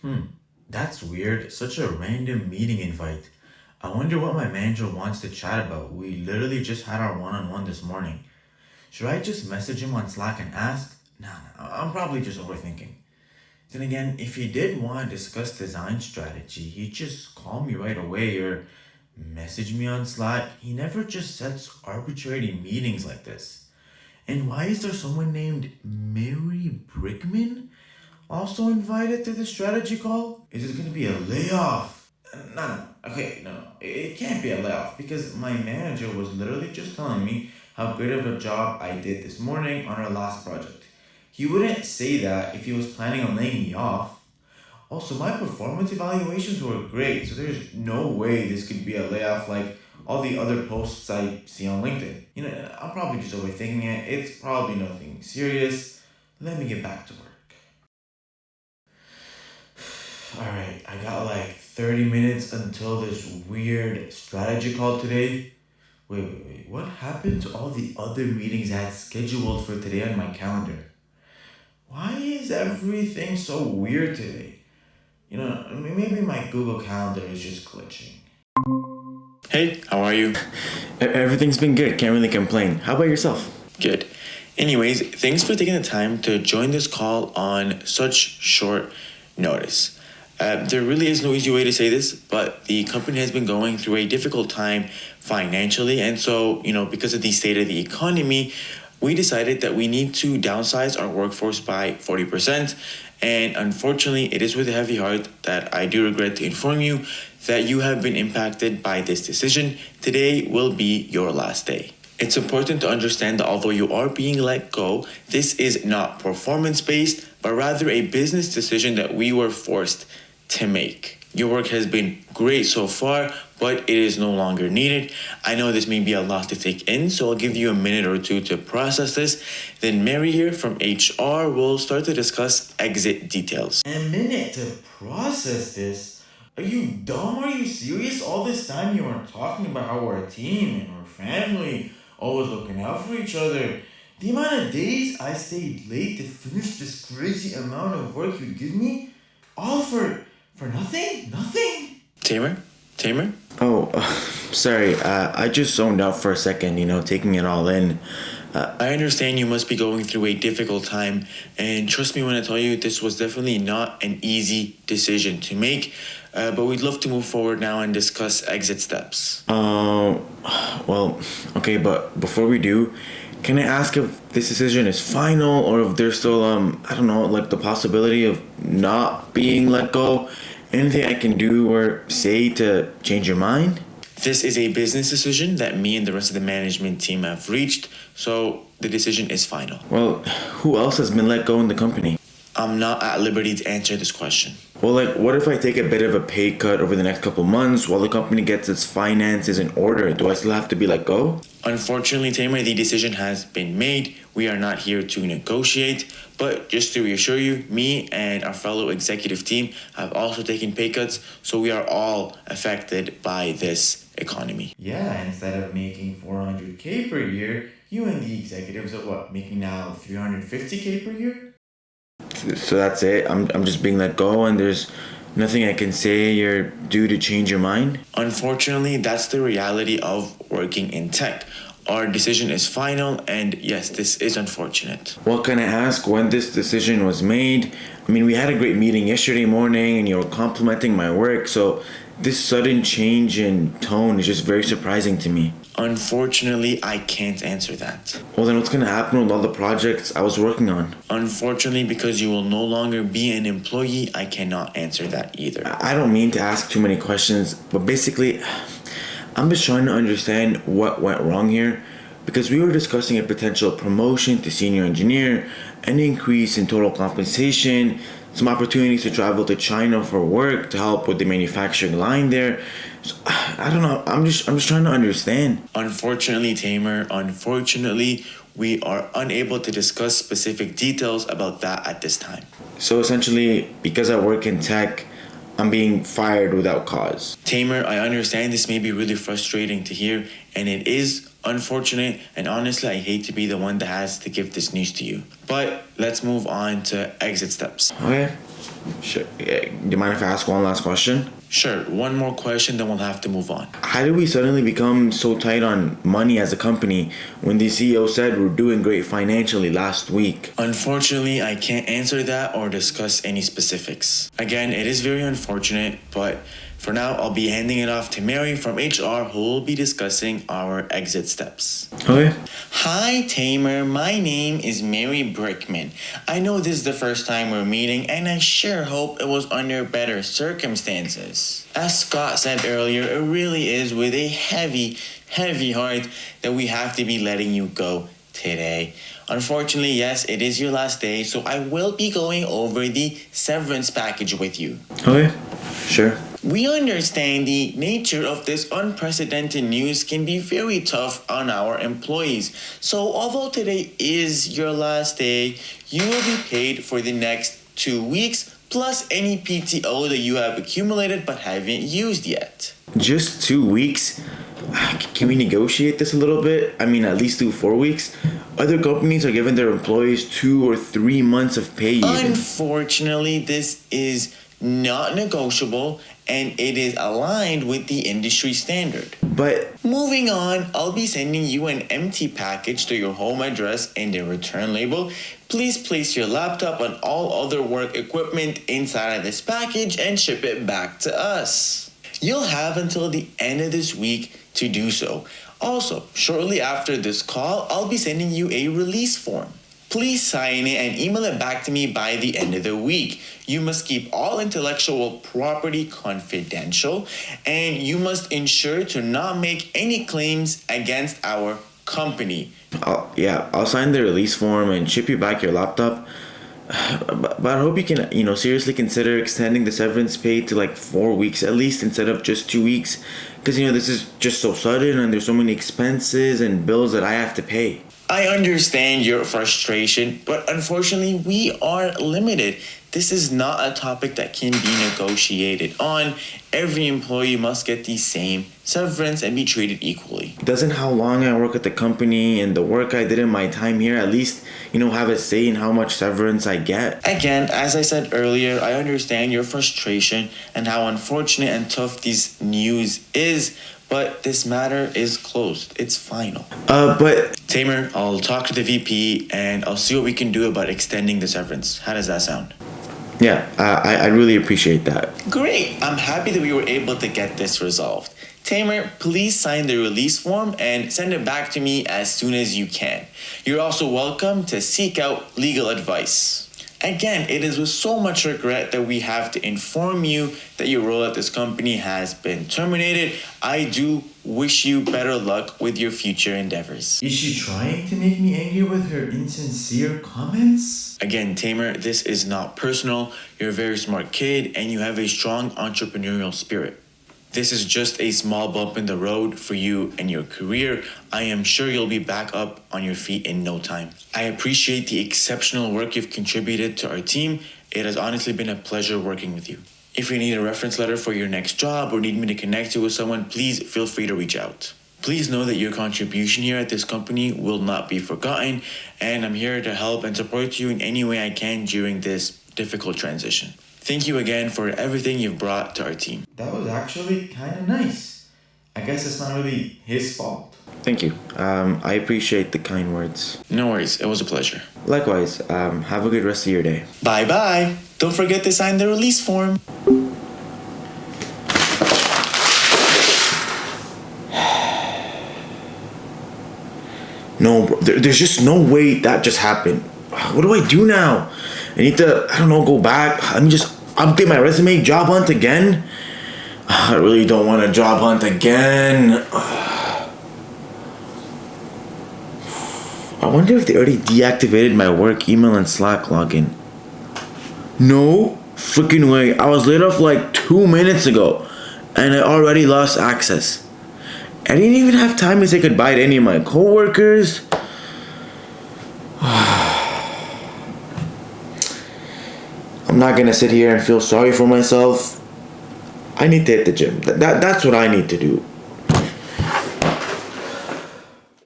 Hmm, that's weird. Such a random meeting invite. I wonder what my manager wants to chat about. We literally just had our one on one this morning. Should I just message him on Slack and ask? Nah, I'm probably just overthinking. Then again, if he did want to discuss design strategy, he'd just call me right away or message me on Slack. He never just sets arbitrary meetings like this. And why is there someone named Mary Brickman also invited to the strategy call? Is it gonna be a layoff? No. Okay, no. It can't be a layoff because my manager was literally just telling me how great of a job I did this morning on our last project. He wouldn't say that if he was planning on laying me off. Also, my performance evaluations were great, so there's no way this could be a layoff like all the other posts I see on LinkedIn. I'm probably just overthinking it. It's probably nothing serious. Let me get back to work. Alright, I got like 30 minutes until this weird strategy call today. Wait. What happened to all the other meetings I had scheduled for today on my calendar? Why is everything so weird today? Maybe my Google Calendar is just glitching. Hey, how are you? Everything's been good, can't really complain. How about yourself? Good. Anyways, thanks for taking the time to join this call on such short notice. There really is no easy way to say this, but the company has been going through a difficult time financially. And so, because of the state of the economy, we decided that we need to downsize our workforce by 40%. And unfortunately, it is with a heavy heart that I do regret to inform you that you have been impacted by this decision. Today will be your last day. It's important to understand that although you are being let go, this is not performance-based, but rather a business decision that we were forced to make. Your work has been great so far, but it is no longer needed. I know this may be a lot to take in, so I'll give you a minute or two to process this. Then Mary here from HR will start to discuss exit details. A minute to process this? Are you dumb? Are you serious? All this time you weren't talking about how we're a team and we're family, always looking out for each other. The amount of days I stayed late to finish this crazy amount of work you'd give me, all for nothing? Nothing? Tamer? Oh, sorry. I just zoned out for a second, taking it all in. I understand you must be going through a difficult time, and trust me when I tell you this was definitely not an easy decision to make, but we'd love to move forward now and discuss exit steps. Well, okay, but before we do, can I ask if this decision is final or if there's still, I don't know, like the possibility of not being let go? Anything I can do or say to change your mind? This is a business decision that me and the rest of the management team have reached, so the decision is final. Well, who else has been let go in the company? I'm not at liberty to answer this question. Well, what if I take a bit of a pay cut over the next couple months while the company gets its finances in order? Do I still have to be let go? Unfortunately, Tamer, the decision has been made. We are not here to negotiate, but just to reassure you, me and our fellow executive team have also taken pay cuts, so we are all affected by this economy. Yeah, instead of making 400K per year, you and the executives are making now 350K per year? So that's it? I'm just being let go and there's nothing I can say or do to change your mind? Unfortunately, that's the reality of working in tech. Our decision is final, and yes, this is unfortunate. Well, can I ask when this decision was made? I mean, we had a great meeting yesterday morning and you were complimenting my work, so this sudden change in tone is just very surprising to me. Unfortunately, I can't answer that. Well, then what's gonna happen with all the projects I was working on? Unfortunately, because you will no longer be an employee, I cannot answer that either. I don't mean to ask too many questions, but basically, I'm just trying to understand what went wrong here because we were discussing a potential promotion to senior engineer, an increase in total compensation, some opportunities to travel to China for work to help with the manufacturing line there. So, I don't know. I'm just trying to understand. Unfortunately, Tamer, we are unable to discuss specific details about that at this time. So essentially, because I work in tech, I'm being fired without cause. Tamer, I understand this may be really frustrating to hear, and it is unfortunate, and honestly, I hate to be the one that has to give this news to you. But let's move on to exit steps. Okay. Sure. Do you mind if I ask one last question? Sure, one more question, then we'll have to move on. How did we suddenly become so tight on money as a company when the CEO said we're doing great financially last week? Unfortunately, I can't answer that or discuss any specifics. Again, it is very unfortunate, but for now, I'll be handing it off to Mary from HR, who will be discussing our exit steps. Okay. Hi, Tamer. My name is Mary Brickman. I know this is the first time we're meeting, and I sure hope it was under better circumstances. As Scott said earlier, it really is with a heavy, heavy heart that we have to be letting you go today. Unfortunately, yes, it is your last day, so I will be going over the severance package with you. Okay. Sure. We understand the nature of this unprecedented news can be very tough on our employees. So although today is your last day, you will be paid for the next 2 weeks plus any PTO that you have accumulated but haven't used yet. Just 2 weeks? Can we negotiate this a little bit? I mean, at least do 4 weeks? Other companies are giving their employees 2 or 3 months of pay even. Unfortunately, this is not negotiable and it is aligned with the industry standard. But Moving on, I'll be sending you an empty package to your home address and a return label. Please place your laptop and all other work equipment inside of this package and ship it back to us. You'll have until the end of this week to do so. Also, shortly after this call, I'll be sending you a release form. Please sign it and email it back to me by the end of the week. You must keep all intellectual property confidential, and you must ensure to not make any claims against our company. I'll sign the release form and ship you back your laptop. But I hope you can, seriously consider extending the severance pay to like 4 weeks at least instead of just 2 weeks. Because, this is just so sudden and there's so many expenses and bills that I have to pay. I understand your frustration, but unfortunately, we are limited. This is not a topic that can be negotiated on. Every employee must get the same severance and be treated equally. Doesn't how long I work at the company and the work I did in my time here at least, have a say in how much severance I get? Again, as I said earlier, I understand your frustration and how unfortunate and tough this news is, but this matter is closed. It's final. But Tamer, I'll talk to the VP and I'll see what we can do about extending the severance. How does that sound? yeah, I really appreciate that. Great. I'm happy that we were able to get this resolved. Tamer, please sign the release form and send it back to me as soon as you can. You're also welcome to seek out legal advice. Again, it is with so much regret that we have to inform you that your role at this company has been terminated. I do wish you better luck with your future endeavors. Is she trying to make me angry with her insincere comments? Again, Tamer, this is not personal. You're a very smart kid and you have a strong entrepreneurial spirit. This is just a small bump in the road for you and your career. I am sure you'll be back up on your feet in no time. I appreciate the exceptional work you've contributed to our team. It has honestly been a pleasure working with you. If you need a reference letter for your next job or need me to connect you with someone, please feel free to reach out. Please know that your contribution here at this company will not be forgotten, and I'm here to help and support you in any way I can during this difficult transition. Thank you again for everything you've brought to our team. That was actually kind of nice. I guess it's not really his fault. Thank you. I appreciate the kind words. No worries, it was a pleasure. Likewise, have a good rest of your day. Bye-bye. Don't forget to sign the release form. No, bro, there's just no way that just happened. What do I do now? I need to, go back. Let me just update my resume, job hunt again. I really don't want to job hunt again. I wonder if they already deactivated my work email and Slack login. No freaking way. I was laid off like 2 minutes ago and I already lost access. I didn't even have time to say goodbye to any of my coworkers. I'm not gonna sit here and feel sorry for myself. I need to hit the gym. That's what I need to do.